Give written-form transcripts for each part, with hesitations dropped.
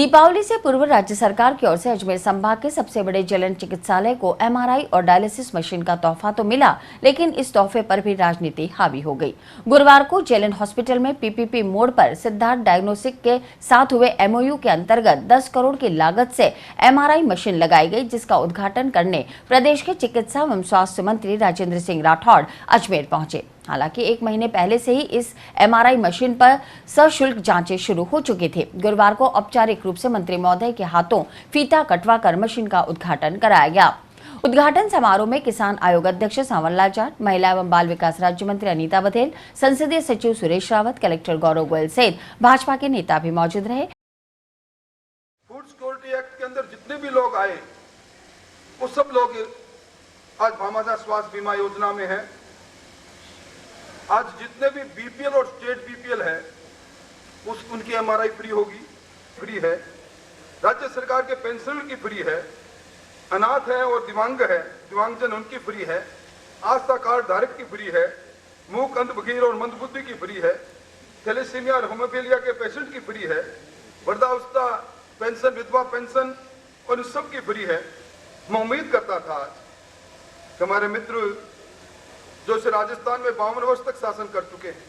दीपावली से पूर्व राज्य सरकार की ओर से अजमेर संभाग के सबसे बड़े जलन चिकित्सालय को एमआरआई और डायलिसिस मशीन का तोहफा तो मिला, लेकिन इस तोहफे पर भी राजनीति हावी हो गई। गुरुवार को जलन हॉस्पिटल में पीपीपी मोड़ पर सिद्धार्थ डायग्नोस्टिक के साथ हुए एमओयू के अंतर्गत 10 करोड़ की लागत से एमआरआई मशीन लगाई गई, जिसका उद्घाटन करने प्रदेश के चिकित्सा एवं स्वास्थ्य मंत्री राजेंद्र सिंह राठौड़ अजमेर पहुंचे। हालांकि 1 महीने पहले से ही इस एमआरआई मशीन पर सशुल्क जांचें शुरू हो चुकी थी। गुरुवार को औपचारिक रूप से मंत्री महोदय के हाथों फीता कटवाकर मशीन का उद्घाटन कराया गया। उद्घाटन समारोह में किसान आयोग अध्यक्ष सांवरलाल जाट, महिला एवं बाल विकास राज्य मंत्री अनीता बघेल, संसदीय सचिव सुरेश रावत, कलेक्टर गौरव गोयल सहित भाजपा के नेता भी मौजूद रहे। फूड सिक्योरिटी एक्ट के अंदर जितने भी लोग आए वो सब लोग आज भामाशाह स्वास्थ्य बीमा योजना में है। आज जितने भी बीपीएल और स्टेट बीपीएल है उनकी एमआरआई फ्री है। राज्य सरकार के पेंशनर की फ्री है, अनाथ है और दिव्यांगजन उनकी फ्री है, आस्था कार्ड धारक की फ्री है, मूक अंध बधिर और मंदबुद्धि की फ्री है, थैलेसीमिया और हेमोफीलिया के पेशेंट की फ्री है, वृद्धावस्था पेंशन, विधवा पेंशन और इस सब की फ्री है। मैं उम्मीद करता था आज कि हमारे मित्र जो इस राजस्थान में 52 वर्ष तक शासन कर चुके हैं,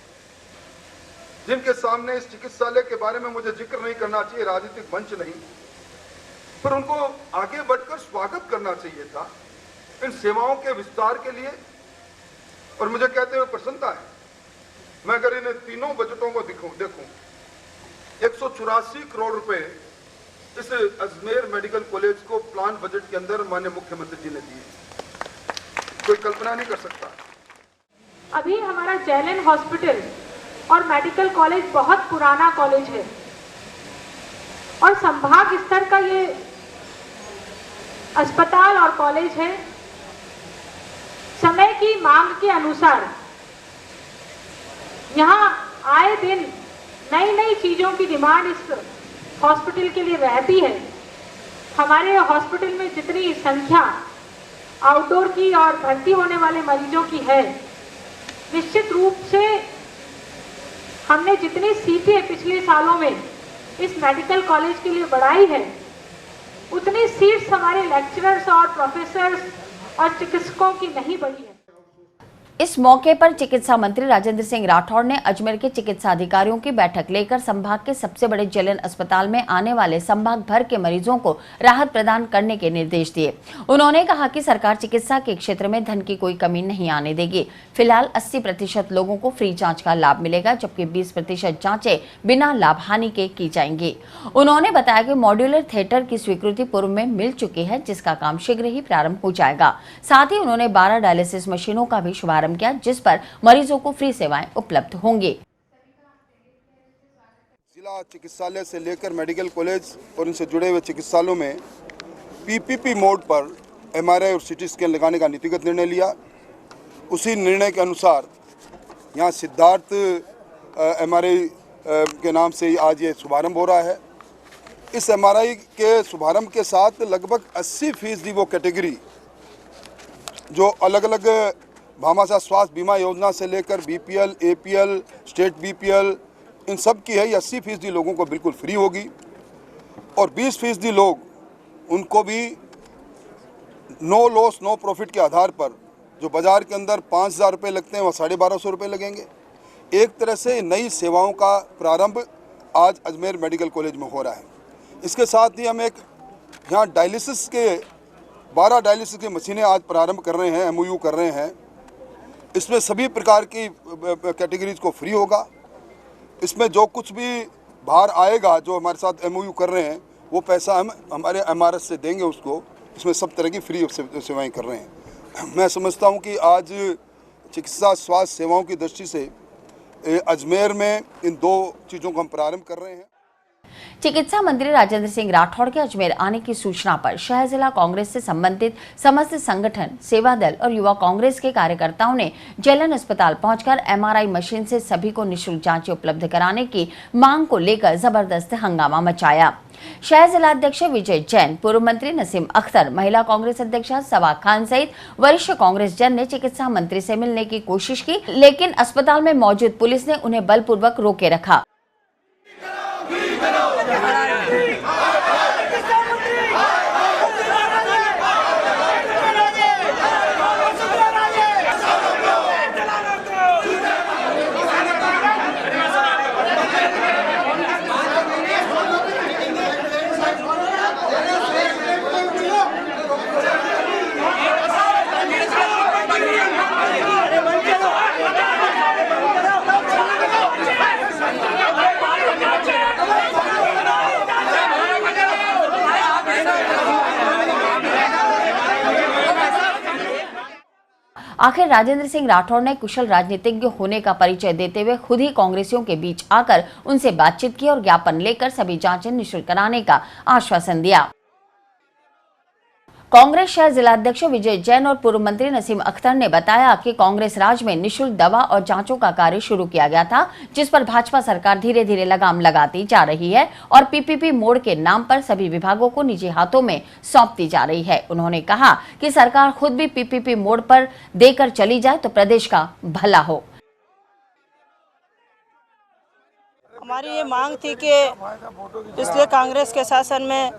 जिनके सामने इस चिकित्सालय के बारे में मुझे जिक्र नहीं करना चाहिए, राजनीतिक मंच नहीं, पर उनको आगे बढ़कर स्वागत करना चाहिए था इन सेवाओं के विस्तार के लिए। और मुझे कहते हुए प्रसन्नता है, मैं अगर इन तीनों बजटों को देखूं 184 करोड़ रुपए इस अजमेर मेडिकल कॉलेज को प्लान बजट के अंदर माननीय मुख्यमंत्री जी ने दिए, कोई कल्पना नहीं कर सकता। अभी हमारा जैलन हॉस्पिटल और मेडिकल कॉलेज बहुत पुराना कॉलेज है और संभाग स्तर का ये अस्पताल और कॉलेज है। समय की मांग के अनुसार यहाँ आए दिन नई नई चीजों की डिमांड इस हॉस्पिटल के लिए रहती है। हमारे हॉस्पिटल में जितनी संख्या आउटडोर की और भर्ती होने वाले मरीजों की है, निश्चित रूप से हमने जितनी सीटें पिछले सालों में इस मेडिकल कॉलेज के लिए बढ़ाई है, उतनी सीट्स हमारे लेक्चरर्स और प्रोफेसर्स और चिकित्सकों की नहीं बढ़ी है। इस मौके पर चिकित्सा मंत्री राजेंद्र सिंह राठौड़ ने अजमेर के चिकित्सा अधिकारियों की बैठक लेकर संभाग के सबसे बड़े जलन अस्पताल में आने वाले संभाग भर के मरीजों को राहत प्रदान करने के निर्देश दिए। उन्होंने कहा कि सरकार चिकित्सा के क्षेत्र में धन की कोई कमी नहीं आने देगी। फिलहाल 80% लोगों को फ्री जांच का लाभ मिलेगा, जबकि 20% जांचें बिना लाभ हानि के की जाएंगी। उन्होंने बताया कि मॉड्यूलर थिएटर की स्वीकृति पूर्व में मिल चुकी है, जिसका काम शीघ्र ही प्रारंभ हो जाएगा। साथ ही उन्होंने 12 डायलिसिस मशीनों का भी शुभारंभ किया, जिस पर मरीजों को फ्री सेवाएं उपलब्ध होंगी। जिला चिकित्सालय से लेकर मेडिकल कॉलेज और इनसे जुड़े हुए चिकित्सालयों में पीपीपी मोड पर एमआरआई और सीटी स्कैन लगाने का नीतिगत निर्णय लिया। उसी निर्णय के अनुसार यहाँ सिद्धार्थ एमआरआई के नाम से आज ये शुभारंभ हो रहा है। इस एमआरआई के शुभारंभ के साथ लगभग 80% वो कैटेगरी जो अलग अलग भामाशाह स्वास्थ्य बीमा योजना से लेकर बीपीएल, एपीएल, स्टेट बीपीएल, इन सब की है, 80% लोगों को बिल्कुल फ्री होगी और 20% लोग उनको भी नो लॉस नो प्रॉफिट के आधार पर जो बाज़ार के अंदर 5,000 रुपये लगते हैं वह 1,250 रुपये लगेंगे। एक तरह से नई सेवाओं का प्रारंभ आज अजमेर मेडिकल कॉलेज में हो रहा है। इसके साथ ही हम एक यहाँ डायलिसिस के 12 डायलिसिस की मशीनें आज प्रारंभ कर रहे हैं, एमओयू कर रहे हैं। इसमें सभी प्रकार की कैटेगरीज को फ्री होगा। इसमें जो कुछ भी बाहर आएगा, जो हमारे साथ एमओयू कर रहे हैं, वो पैसा हम हमारे एमआरएस से देंगे उसको। इसमें सब तरह की फ्री सेवाएं कर रहे हैं। मैं समझता हूं कि आज चिकित्सा स्वास्थ्य सेवाओं की दृष्टि से अजमेर में इन 2 चीज़ों को हम प्रारंभ कर रहे हैं। चिकित्सा मंत्री राजेंद्र सिंह राठौड़ के अजमेर आने की सूचना पर शहर जिला कांग्रेस से संबंधित समस्त संगठन, सेवा दल और युवा कांग्रेस के कार्यकर्ताओं ने जलन अस्पताल पहुंचकर एमआरआई मशीन से सभी को निःशुल्क जांचें उपलब्ध कराने की मांग को लेकर जबरदस्त हंगामा मचाया। शहर जिला अध्यक्ष विजय जैन, पूर्व मंत्री नसीम अख्तर, महिला कांग्रेस अध्यक्ष सबा खान सहित वरिष्ठ कांग्रेस जन ने चिकित्सा मंत्री से मिलने की कोशिश की, लेकिन अस्पताल में मौजूद पुलिस ने उन्हें बलपूर्वक रोके रखा। आखिर राजेंद्र सिंह राठौड़ ने कुशल राजनीतिज्ञ होने का परिचय देते हुए खुद ही कांग्रेसियों के बीच आकर उनसे बातचीत की और ज्ञापन लेकर सभी जांचें निःशुल्क कराने का आश्वासन दिया। कांग्रेस शहर जिलाध्यक्ष विजय जैन और पूर्व मंत्री नसीम अख्तर ने बताया कि कांग्रेस राज में निःशुल्क दवा और जांचों का कार्य शुरू किया गया था, जिस पर भाजपा सरकार धीरे धीरे लगाम लगाती जा रही है और पीपीपी मोड के नाम पर सभी विभागों को निजी हाथों में सौंपती जा रही है। उन्होंने कहा कि सरकार खुद भी पीपीपी मोड पर देकर चली जाए तो प्रदेश का भला हो। हमारी ये मांग थी कि पिछले कांग्रेस के शासन में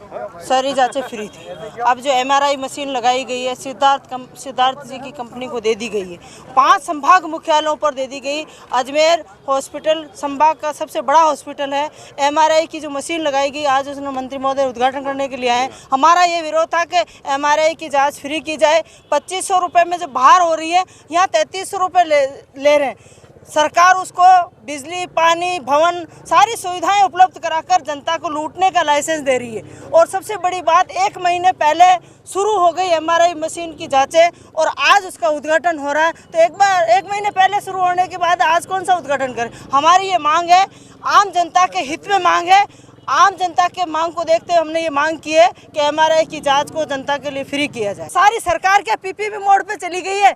सारी जांचें फ्री थी। अब जो एमआरआई मशीन लगाई गई है सिद्धार्थ जी की कंपनी को दे दी गई है। 5 संभाग मुख्यालयों पर दे दी गई। अजमेर हॉस्पिटल संभाग का सबसे बड़ा हॉस्पिटल है। एमआरआई की जो मशीन लगाई गई, आज उसने मंत्री महोदय उद्घाटन करने के लिए आए। हमारा ये विरोध था कि एमआरआई की जाँच फ्री की जाए। 2500 रुपये में जो बाहर हो रही है, यहाँ 3300 रुपये ले रहे हैं। सरकार उसको बिजली, पानी, भवन सारी सुविधाएं उपलब्ध कराकर जनता को लूटने का लाइसेंस दे रही है। और सबसे बड़ी बात, 1 महीने पहले शुरू हो गई एमआरआई मशीन की जांचें और आज उसका उद्घाटन हो रहा है। तो एक महीने पहले शुरू होने के बाद आज कौन सा उद्घाटन करें? हमारी ये मांग है, आम जनता के हित में मांग है। आम जनता के मांग को देखते हुए हमने ये मांग की है कि एमआरआई की जांच को जनता के लिए फ्री किया जाए। सारी सरकार क्या पीपीपी मोड पे चली गई है?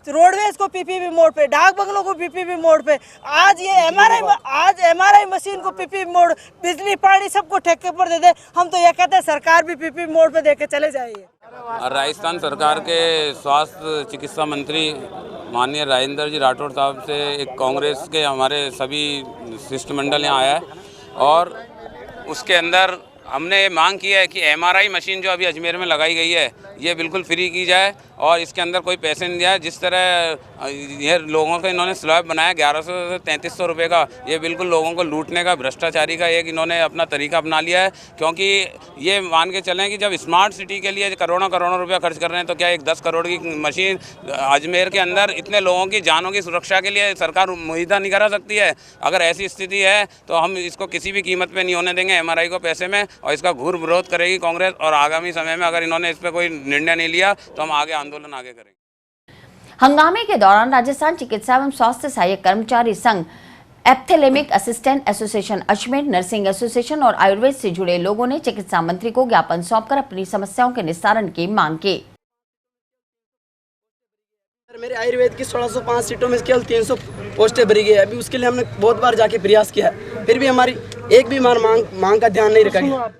रोडवेज को पीपीपी मोड पे, डाक बंगलों को पीपीपी मोड पे, आज ये एमआरआई मशीन को पीपीपी मोड, बिजली पानी सबको ठेके पर दे दे। हम तो ये कहते हैं सरकार भी पीपीपी मोड पे देके चले जाइए। राजस्थान सरकार के स्वास्थ्य चिकित्सा मंत्री माननीय राजेंद्र जी राठौड़ साहब से एक कांग्रेस के हमारे सभी शिष्टमंडल यहाँ आया है और उसके अंदर हमने मांग की है कि एमआरआई मशीन जो अभी अजमेर में लगाई गई है ये बिल्कुल फ्री की जाए और इसके अंदर कोई पैसे नहीं दिया। जिस तरह ये लोगों का इन्होंने स्लैब बनाया 1100 से 3300 रुपये का, ये बिल्कुल लोगों को लूटने का, भ्रष्टाचारी का एक इन्होंने अपना तरीका अपना लिया है। क्योंकि ये मान के चलें कि जब स्मार्ट सिटी के लिए करोड़ों रुपया खर्च कर रहे हैं तो क्या एक 10 करोड़ की मशीन अजमेर के अंदर इतने लोगों की जानों की सुरक्षा के लिए सरकार मुहैया नहीं करा सकती है? अगर ऐसी स्थिति है तो हम इसको किसी भी कीमत पर नहीं होने देंगे एमआरआई को पैसे में, और इसका घोर विरोध करेगी कांग्रेस। और आगामी समय में अगर इन्होंने इस पर कोई निर्णय नहीं लिया तो हम आंदोलन आगे करेंगे। हंगामे के दौरान राजस्थान चिकित्सा एवं स्वास्थ्य सहायक कर्मचारी संघ, ophthalmic assistant association Ajmer, nursing association और आयुर्वेद से जुड़े लोगों ने चिकित्सा मंत्री को ज्ञापन सौंपकर अपनी समस्याओं के निस्तारण की मांग की। मेरे आयुर्वेद की 1605 सीटों में केवल 300 पोस्टें भरी गई है। अभी उसके लिए हमने बहुत बार जाके प्रयास किया है, फिर भी हमारी एक भी मांग का ध्यान नहीं रखा गया।